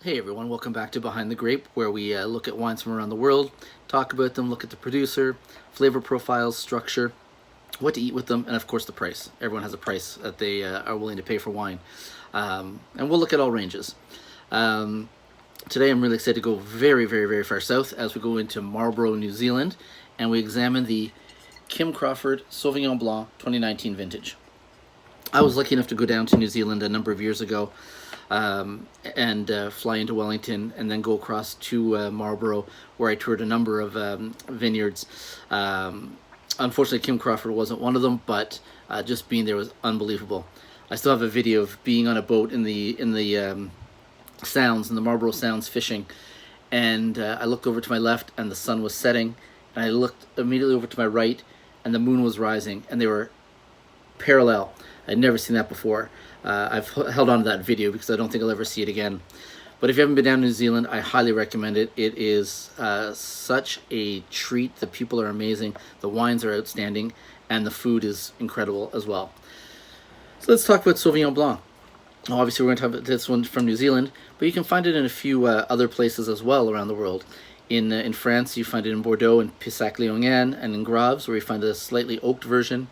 Hey everyone, welcome back to Behind the Grape, where we look at wines from around the world, talk about them, look at the producer, flavor profiles, structure, what to eat with them, and of course the price. Everyone has a price that they are willing to pay for wine. And we'll look at all ranges. Um, Today I'm really excited to go very, very, very far south as we go into Marlborough, New Zealand, and we examine the Kim Crawford Sauvignon Blanc 2019 vintage. I was lucky enough to go down to New Zealand a number of years ago and fly into Wellington and then go across to Marlborough, where I toured a number of vineyards. Unfortunately, Kim Crawford wasn't one of them, but just being there was unbelievable. I still have a video of being on a boat in the Sounds, in the Marlborough Sounds, fishing, and I looked over to my left, and the sun was setting, and I looked immediately over to my right, and the moon was rising, and they were parallel. I'd never seen that before. I've held on to that video because I don't think I'll ever see it again. But if you haven't been down to New Zealand, I highly recommend it. It is such a treat. The people are amazing, the wines are outstanding, and the food is incredible as well. So let's talk about Sauvignon Blanc. Obviously, we're going to talk about this one from New Zealand, but you can find it in a few other places as well around the world. In France, you find it in Bordeaux and Pissac-Léognan, and in Graves, where you find a slightly oaked version.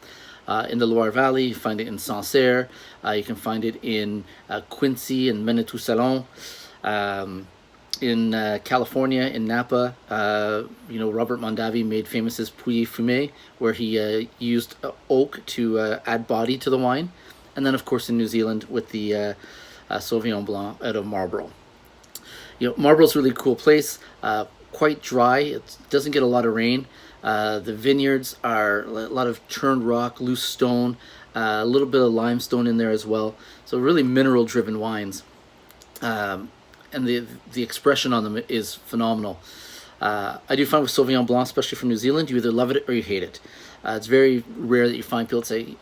In the Loire Valley, you find it in Sancerre. You can find it in Quincy and Menetou-Salon. In California, in Napa, Robert Mondavi made famous his Pouilly Fumé, where he used oak to add body to the wine. And then, of course, in New Zealand with the Sauvignon Blanc out of Marlborough. Marlborough's a really cool place, quite dry. It doesn't get a lot of rain. The vineyards are a lot of churned rock, loose stone, a little bit of limestone in there as well. So really mineral-driven wines, and the expression on them is phenomenal. I do find with Sauvignon Blanc, especially from New Zealand, you either love it or you hate it. It's very rare that you find people say,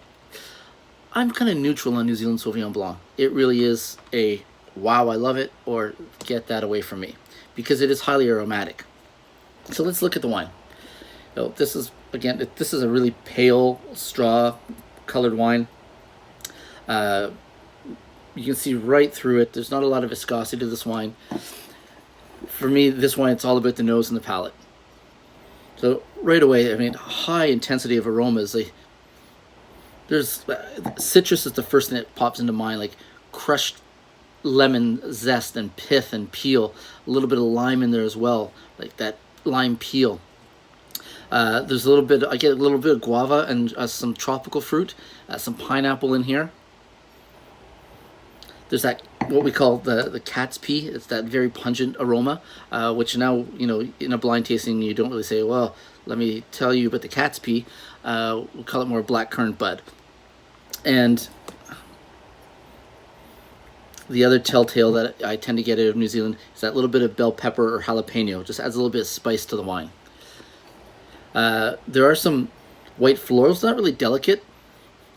"I'm kind of neutral on New Zealand Sauvignon Blanc." It really is a "wow, I love it," or "get that away from me," because it is highly aromatic. So let's look at the wine. This is a really pale straw colored wine. You can see right through it. There's not a lot of viscosity to this wine. For me, this wine, it's all about the nose and the palate. So right away, high intensity of aromas. There's citrus is the first thing that pops into mind, like crushed lemon zest and pith and peel. A little bit of lime in there as well, like that lime peel. There's I get a little bit of guava and some tropical fruit, some pineapple in here. There's that, what we call the cat's pee. It's that very pungent aroma, which now, in a blind tasting, you don't really say, well, let me tell you about the cat's pee. We call it more blackcurrant bud. And the other telltale that I tend to get out of New Zealand is that little bit of bell pepper or jalapeno. Just adds a little bit of spice to the wine. There are some white florals, not really delicate.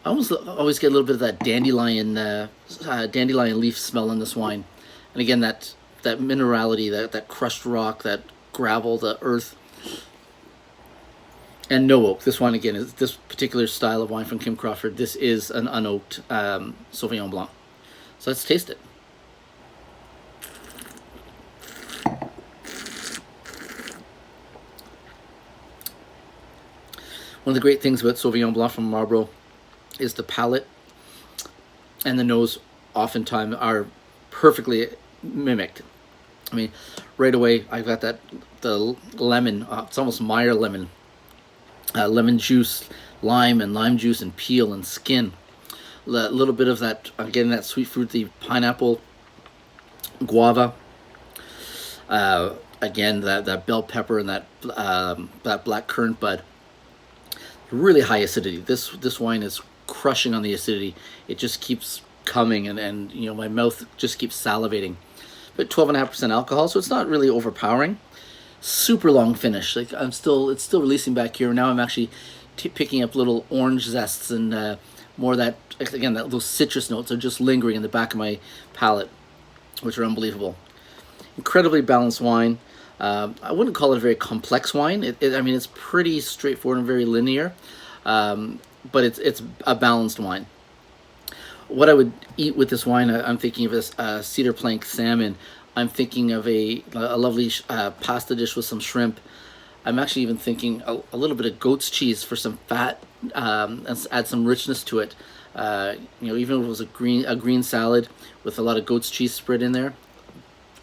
I always get a little bit of that dandelion leaf smell in this wine. And again, that minerality, that crushed rock, that gravel, the earth. And no oak. This wine, again, is this particular style of wine from Kim Crawford. This is an unoaked Sauvignon Blanc. So let's taste it. One of the great things about Sauvignon Blanc from Marlborough is the palate and the nose oftentimes are perfectly mimicked. Right away, I've got the lemon, it's almost Meyer lemon, lemon juice, lime and lime juice and peel and skin. A little bit of that, again, that sweet fruity pineapple, guava. Again, that bell pepper and that blackcurrant bud. Really high acidity. This wine is crushing on the acidity. It just keeps coming, and my mouth just keeps salivating. But 12.5% alcohol, so it's not really overpowering. Super long finish. It's still releasing back here. Now I'm actually picking up little orange zests and more of that. Again, those citrus notes are just lingering in the back of my palate, which are unbelievable. Incredibly balanced wine. I wouldn't call it a very complex wine. It's pretty straightforward and very linear, but it's a balanced wine. What I would eat with this wine, I'm thinking of as cedar plank salmon I'm thinking of a lovely pasta dish with some shrimp. I'm actually even thinking a little bit of goat's cheese for some fat, and add some richness to it. Even if it was a green salad with a lot of goat's cheese spread in there,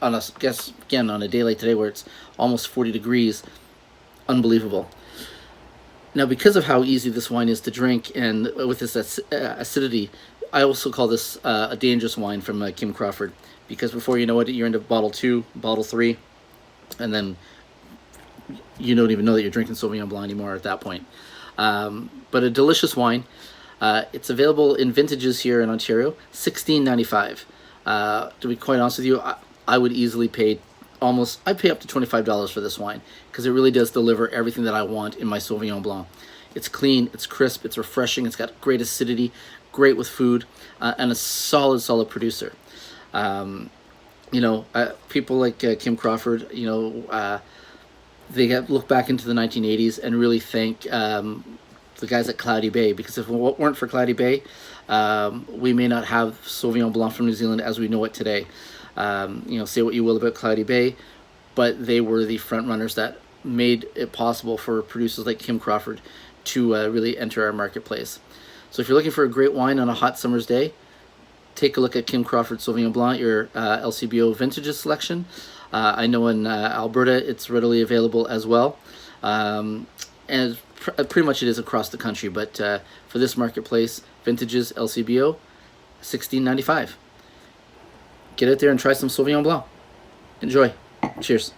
on a guess again on a day like today where it's almost 40 degrees, unbelievable. Now, because of how easy this wine is to drink and with this acidity, I also call this a dangerous wine from Kim Crawford, because before you know it, you're into bottle 2, bottle 3, and then you don't even know that you're drinking Sauvignon Blanc anymore at that point. But a delicious wine. It's available in vintages here in Ontario, $16.95. To be quite honest with you, I would easily pay I'd pay up to $25 for this wine, because it really does deliver everything that I want in my Sauvignon Blanc. It's clean, it's crisp, it's refreshing, it's got great acidity, great with food, and a solid producer. People like Kim Crawford, they look back into the 1980s and really thank the guys at Cloudy Bay, because if it weren't for Cloudy Bay, we may not have Sauvignon Blanc from New Zealand as we know it today. Say what you will about Cloudy Bay, but they were the front runners that made it possible for producers like Kim Crawford to really enter our marketplace. So if you're looking for a great wine on a hot summer's day, take a look at Kim Crawford Sauvignon Blanc, your LCBO vintages selection. I know in Alberta it's readily available as well, and pretty much it is across the country, but for this marketplace, vintages LCBO, $16.95. Get out there and try some Sauvignon Blanc. Enjoy. Cheers.